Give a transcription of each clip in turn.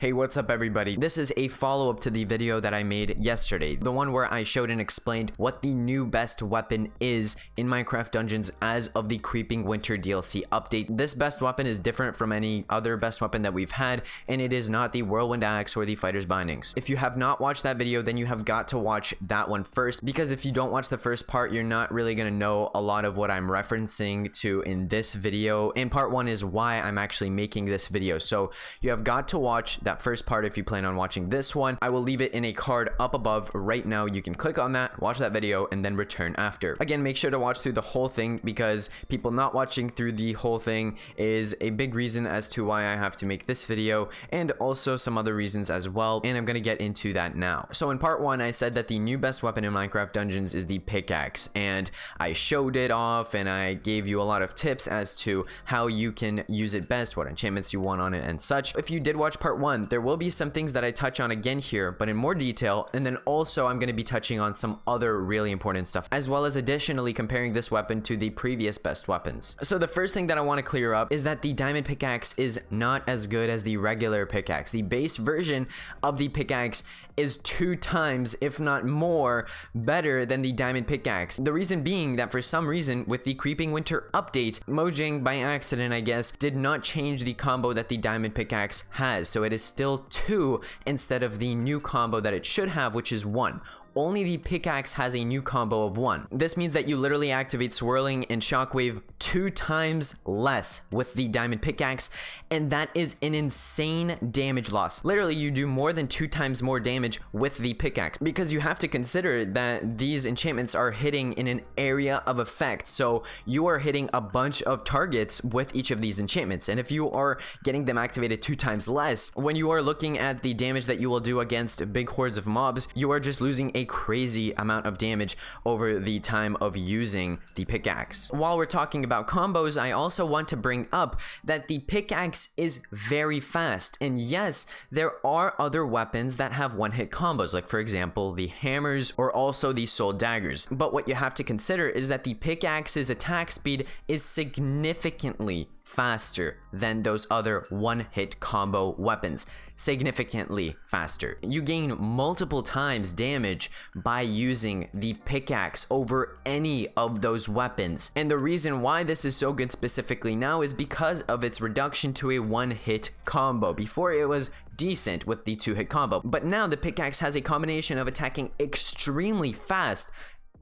Hey, what's up everybody? This is a follow-up to the video that I made yesterday. The one where I showed and explained what the new best weapon is in Minecraft Dungeons as of the Creeping Winter DLC update. This best weapon is different from any other best weapon that we've had, and it is not the Whirlwind Axe or the Fighter's Bindings. If you have not watched that video, then you have got to watch that one first, because if you don't watch the first part, you're not really gonna know a lot of what I'm referencing to in this video. And part one is why I'm actually making this video. So you have got to watch that first part if you plan on watching this one. I will leave it in a card up above right now. You can click on that, watch that video, and then return after. Again, make sure to watch through the whole thing, because people not watching through the whole thing is a big reason as to why I have to make this video, and also some other reasons as well, and I'm gonna get into that now. So in part one, I said that the new best weapon in Minecraft Dungeons is the pickaxe, and I showed it off and I gave you a lot of tips as to how you can use it best, what enchantments you want on it and such. If you did watch part one, there will be some things that I touch on again here, but in more detail, and then also I'm going to be touching on some other really important stuff, as well as additionally comparing this weapon to the previous best weapons. So the first thing that I want to clear up is that the Diamond Pickaxe is not as good as the regular pickaxe. The base version of the pickaxe is 2 times, if not more, better than the Diamond Pickaxe. The reason being that for some reason with the Creeping Winter update, Mojang by accident I guess did not change the combo that the Diamond Pickaxe has, so it is still 2 instead of the new combo that it should have, which is 1. Only the pickaxe has a new combo of 1. This means that you literally activate swirling and shockwave 2 times less with the Diamond Pickaxe, and that is an insane damage loss. Literally, you do more than 2 times more damage with the pickaxe, because you have to consider that these enchantments are hitting in an area of effect, so you are hitting a bunch of targets with each of these enchantments, and if you are getting them activated 2 times less, when you are looking at the damage that you will do against big hordes of mobs, you are just losing a crazy amount of damage over the time of using the pickaxe. While we're talking about combos, I also want to bring up that the pickaxe is very fast, and yes, there are other weapons that have one-hit combos, like for example the hammers or also the soul daggers, but what you have to consider is that the pickaxe's attack speed is significantly faster than those other one-hit combo weapons. Significantly faster. You gain multiple times damage by using the pickaxe over any of those weapons, and the reason why this is so good specifically now is because of its reduction to a one-hit combo. Before, it was decent with the 2-hit combo, but now the pickaxe has a combination of attacking extremely fast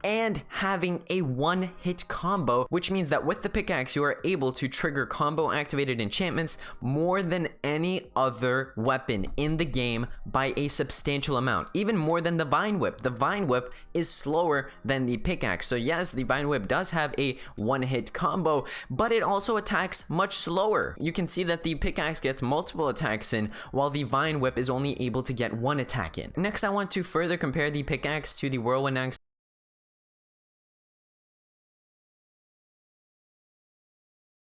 and having a one-hit combo, which means that with the pickaxe you are able to trigger combo activated enchantments more than any other weapon in the game by a substantial amount, even more than the Vine Whip. The Vine Whip is slower than the pickaxe, so yes, the Vine Whip does have a one-hit combo, but it also attacks much slower. You can see that the pickaxe gets multiple attacks in, while the Vine Whip is only able to get 1 attack in. Next, I want to further compare the pickaxe to the Whirlwind Axe.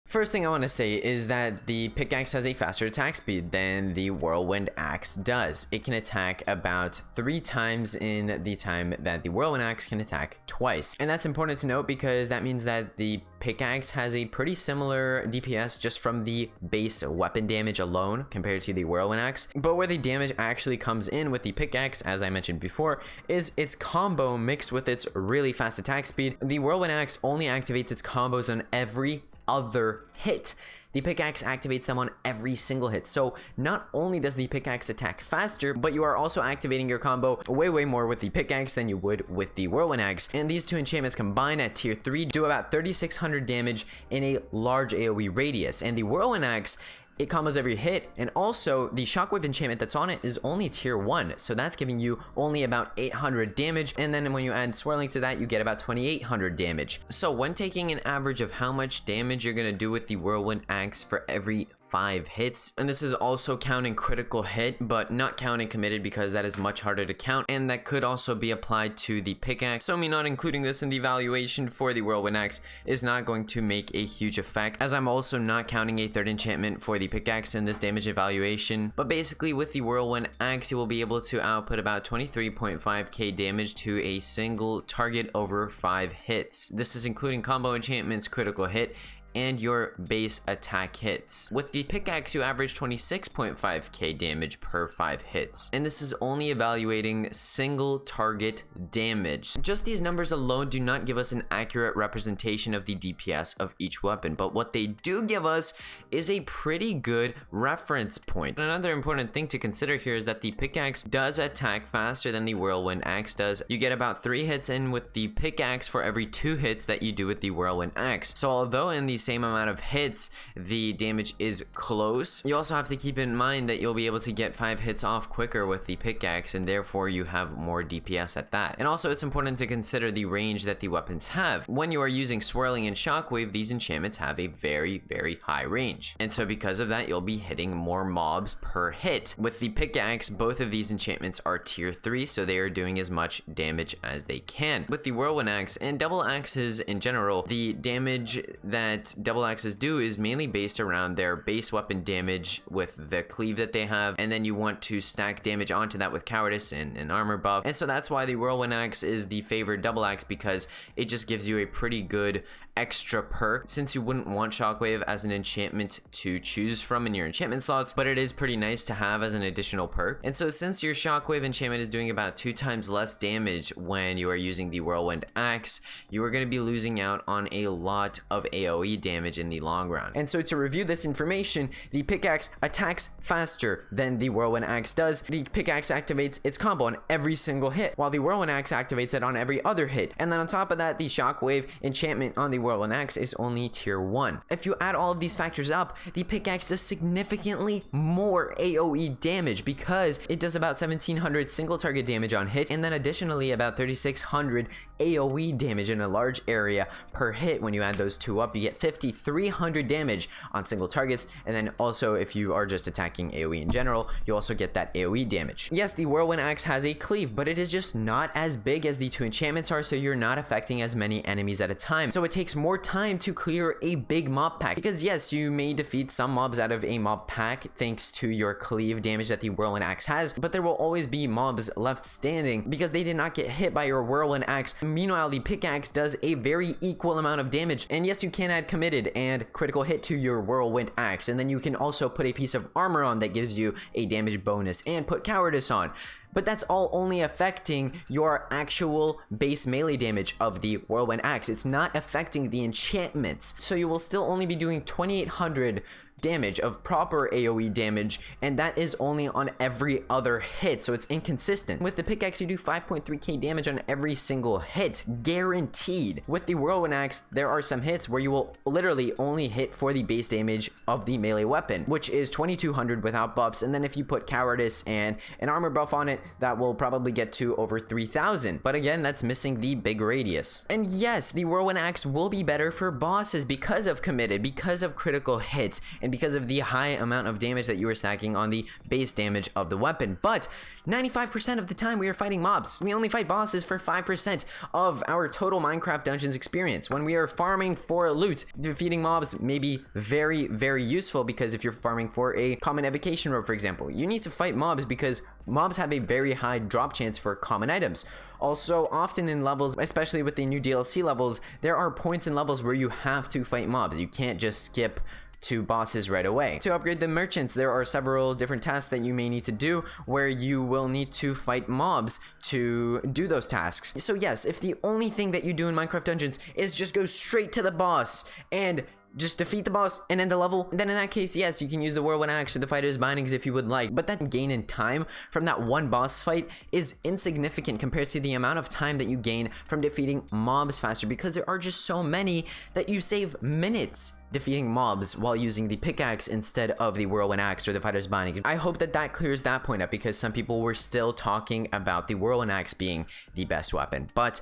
First thing I want to say is that the pickaxe has a faster attack speed than the Whirlwind Axe does. It can attack about 3 times in the time that the Whirlwind Axe can attack twice. And that's important to note, because that means that the pickaxe has a pretty similar DPS just from the base weapon damage alone compared to the Whirlwind Axe. But where the damage actually comes in with the pickaxe, as I mentioned before, is its combo mixed with its really fast attack speed. The Whirlwind Axe only activates its combos on every other hit. The pickaxe activates them on every single hit. So not only does the pickaxe attack faster, but you are also activating your combo way more with the pickaxe than you would with the Whirlwind Axe. And these two enchantments combined at tier 3 do about 3600 damage in a large AoE radius. And the Whirlwind Axe, it combos every hit, and also the shockwave enchantment that's on it is only tier 1, so that's giving you only about 800 damage, and then when you add swirling to that, you get about 2800 damage. So when taking an average of how much damage you're gonna do with the Whirlwind Axe for every 5 hits, and this is also counting critical hit but not counting committed, because that is much harder to count, and that could also be applied to the pickaxe, so me not including this in the evaluation for the Whirlwind Axe is not going to make a huge effect, as I'm also not counting a 3rd enchantment for the pickaxe in this damage evaluation. But basically with the Whirlwind Axe you will be able to output about 23.5k damage to a single target over 5 hits. This is including combo enchantments, critical hit, and your base attack hits. With the pickaxe, you average 26.5k damage per 5 hits, and this is only evaluating single target damage. Just these numbers alone do not give us an accurate representation of the DPS of each weapon, but what they do give us is a pretty good reference point. Another important thing to consider here is that the pickaxe does attack faster than the Whirlwind Axe does. You get about 3 hits in with the pickaxe for every 2 hits that you do with the Whirlwind Axe. So although in the same amount of hits the damage is close, you also have to keep in mind that you'll be able to get 5 hits off quicker with the pickaxe, and therefore you have more DPS at that. And also it's important to consider the range that the weapons have. When you are using swirling and shockwave, these enchantments have a very high range, and so because of that you'll be hitting more mobs per hit. With the pickaxe, both of these enchantments are tier 3, so they are doing as much damage as they can. With the Whirlwind Axe and double axes in general, the damage that double axes do is mainly based around their base weapon damage with the cleave that they have, and then you want to stack damage onto that with cowardice and an armor buff. And so that's why the Whirlwind Axe is the favored double axe, because it just gives you a pretty good extra perk, since you wouldn't want shockwave as an enchantment to choose from in your enchantment slots, but it is pretty nice to have as an additional perk. And so since your shockwave enchantment is doing about 2 times less damage when you are using the Whirlwind Axe, you are going to be losing out on a lot of AoE damage in the long run. And so to review this information, the pickaxe attacks faster than the Whirlwind Axe does. The pickaxe activates its combo on every single hit, while the Whirlwind Axe activates it on every other hit. And then on top of that, the shockwave enchantment on the Whirlwind Axe is only tier 1. If you add all of these factors up, the pickaxe does significantly more AoE damage, because it does about 1700 single target damage on hit, and then additionally about 3600 AoE damage in a large area per hit. When you add those two up, you get 5300 damage on single targets, and then also if you are just attacking AoE in general, you also get that AoE damage. Yes, the Whirlwind Axe has a cleave, but it is just not as big as the 2 enchantments are, so you're not affecting as many enemies at a time. So it takes more time to clear a big mob pack, because yes, you may defeat some mobs out of a mob pack thanks to your cleave damage that the Whirlwind Axe has, but there will always be mobs left standing because they did not get hit by your Whirlwind Axe. Meanwhile, the pickaxe does a very equal amount of damage, and yes, you can add committed and critical hit to your Whirlwind Axe, and then you can also put a piece of armor on that gives you a damage bonus, and put cowardice on. But that's all only affecting your actual base melee damage of the Whirlwind Axe. It's not affecting the enchantments. So you will still only be doing 2800 damage of proper AoE damage, and that is only on every other hit, so it's inconsistent. With the pickaxe, you do 5.3k damage on every single hit, guaranteed. With the Whirlwind Axe, there are some hits where you will literally only hit for the base damage of the melee weapon, which is 2200 without buffs, and then if you put cowardice and an armor buff on it, that will probably get to over 3000, but again, that's missing the big radius. And yes, the Whirlwind Axe will be better for bosses because of committed, because of critical hits, and because of the high amount of damage that you are stacking on the base damage of the weapon. But 95% of the time we are fighting mobs. We only fight bosses for 5% of our total Minecraft Dungeons experience. When we are farming for loot, defeating mobs may be very useful, because if you're farming for a common evocation robe, for example, you need to fight mobs because mobs have a very high drop chance for common items. Also, often in levels, especially with the new DLC levels, there are points in levels where you have to fight mobs. You can't just skip to bosses right away. To upgrade the merchants, there are several different tasks that you may need to do where you will need to fight mobs to do those tasks. So yes, if the only thing that you do in Minecraft Dungeons is just go straight to the boss and just defeat the boss and end the level, then in that case, yes, you can use the Whirlwind Axe or the Fighter's Bindings if you would like, but that gain in time from that one boss fight is insignificant compared to the amount of time that you gain from defeating mobs faster, because there are just so many that you save minutes defeating mobs while using the pickaxe instead of the Whirlwind Axe or the Fighter's Binding. I hope that that clears that point up, because some people were still talking about the Whirlwind Axe being the best weapon, but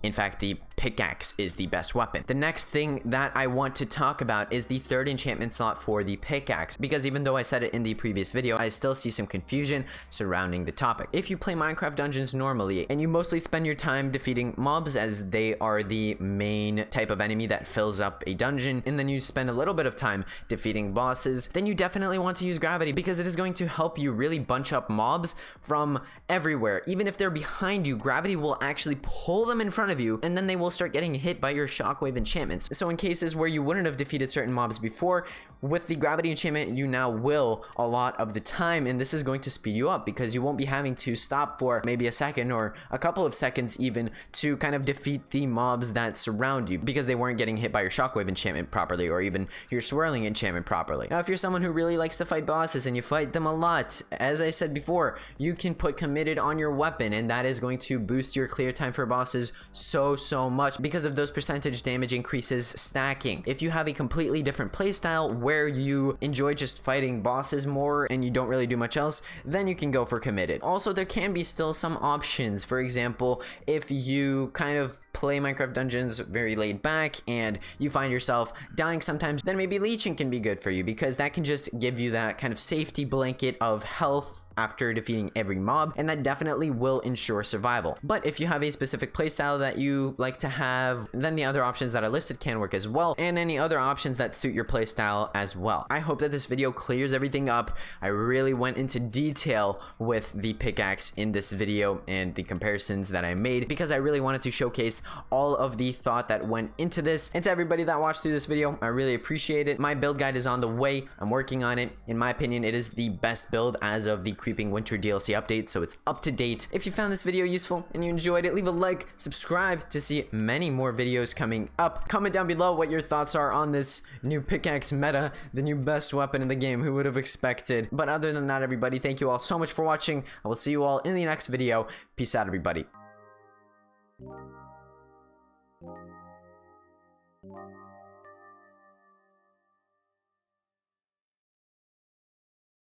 in fact, the pickaxe is the best weapon. The next thing that I want to talk about is the 3rd enchantment slot for the pickaxe, because even though I said it in the previous video, I still see some confusion surrounding the topic. If you play Minecraft Dungeons normally, and you mostly spend your time defeating mobs as they are the main type of enemy that fills up a dungeon, and then you spend a little bit of time defeating bosses, then you definitely want to use gravity, because it is going to help you really bunch up mobs from everywhere. Even if they're behind you, gravity will actually pull them in front of you, and then they will will start getting hit by your shockwave enchantments. So in cases where you wouldn't have defeated certain mobs before, with the gravity enchantment, you now will a lot of the time, and this is going to speed you up because you won't be having to stop for maybe a second or a couple of seconds even to kind of defeat the mobs that surround you because they weren't getting hit by your shockwave enchantment properly or even your swirling enchantment properly. Now, if you're someone who really likes to fight bosses and you fight them a lot, as I said before, you can put committed on your weapon, and that is going to boost your clear time for bosses so much because of those percentage damage increases stacking. If you have a completely different playstyle where you enjoy just fighting bosses more and you don't really do much else, then you can go for committed. Also, there can be still some options. For example, if you kind of play Minecraft Dungeons very laid back and you find yourself dying sometimes, then maybe leeching can be good for you because that can just give you that kind of safety blanket of health after defeating every mob, and that definitely will ensure survival. But if you have a specific playstyle that you like to have, then the other options that are listed can work as well, and any other options that suit your playstyle as well. I hope that this video clears everything up. I really went into detail with the pickaxe in this video and the comparisons that I made because I really wanted to showcase all of the thought that went into this. And to everybody that watched through this video, I really appreciate it. My build guide is on the way. I'm working on it. In my opinion, it is the best build as of the Creeping Winter DLC update, so it's up to date. If you found this video useful and you enjoyed it, leave a like, subscribe to see many more videos coming up. Comment down below what your thoughts are on this new pickaxe meta, the new best weapon in the game. Who would have expected? But other than that, everybody, thank you all so much for watching. I will see you all in the next video. Peace out, everybody.